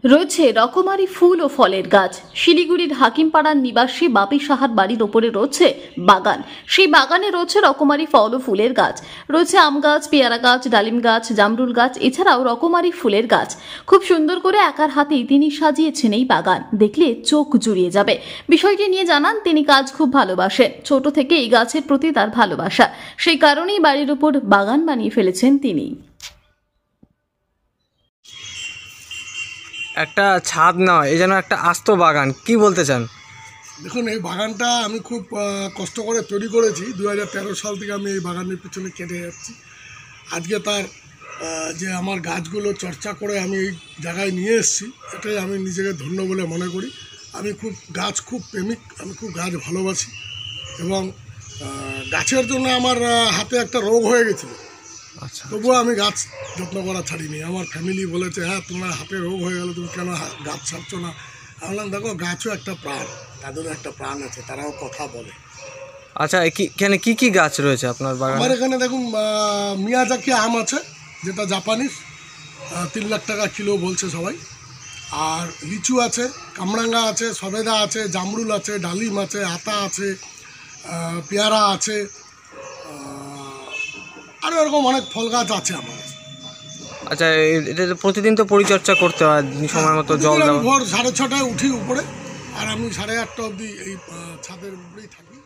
রয়েছে রকমারি ফুল ও ফলের গাছ। শিলিগুড়ির হাকিমপাড়ার নিবাসী বাপি সাহার বাড়ির ওপরে রয়েছে বাগান। সেই বাগানে রয়েছে রকমারি ফল ও ফুলের গাছ। রয়েছে আম গাছ, পেয়ারা গাছ, ডালিম গাছ, জামরুল গাছ, এছাড়াও রকমারি ফুলের গাছ। খুব সুন্দর করে একার হাতেই তিনি সাজিয়েছেন এই বাগান। দেখলে চোখ জুড়িয়ে যাবে। বিষয়টি নিয়ে জানান, তিনি কাজ খুব ভালোবাসেন। ছোট থেকে এই গাছের প্রতি তার ভালোবাসা, সেই কারণেই বাড়ির উপর বাগান বানিয়ে ফেলেছেন তিনি। একটা ছাদ নয়, এই যেন একটা আস্ত বাগান। কি বলতে চান? দেখুন, এই বাগানটা আমি খুব কষ্ট করে তৈরি করেছি। 2013 সাল থেকে আমি এই বাগানের পিছনে কেটে যাচ্ছি। আজকে তার যে আমার গাছগুলো চর্চা করে আমি এই জায়গায় নিয়ে এসেছি, এটাই আমি নিজেকে ধন্য বলে মনে করি। আমি খুব প্রেমিক, আমি খুব গাছ ভালোবাসি। এবং গাছের জন্য আমার হাতে একটা রোগ হয়ে গেছিলো। আচ্ছা, তবুও আমি গাছ যত্ন করা ছাড়িনি। আমার ফ্যামিলি বলেছে, হ্যাঁ তোমার হাতে রোগ হয়ে গেল, তুমি কেন গাছ ছাড়ছো না? আমি বললাম, দেখো গাছও একটা প্রাণ, তাদেরও একটা প্রাণ আছে, তারাও কথা বলে। আচ্ছা, এখানে কি কি গাছ রয়েছে আপনার বাগানে? আমার এখানে দেখুন, মিয়াজাকি আম আছে, যেটা জাপানিজ, 3 লাখ টাকা কিলো বলছে সবাই। আর লিচু আছে, কামরাঙ্গা আছে, সবেদা আছে, জামরুল আছে, ডালিম আছে, আতা আছে, পেয়ারা আছে, আরও এরকম অনেক ফল গাছ আছে আমার। আচ্ছা, এটা প্রতিদিন তো পরিচর্যা করতে হয়, সময় মতো জল দেওয়া। ভোর 6:30টায় উঠি উপরে, আর আমি 8:30 অবধি এই ছাদের উপরেই থাকি।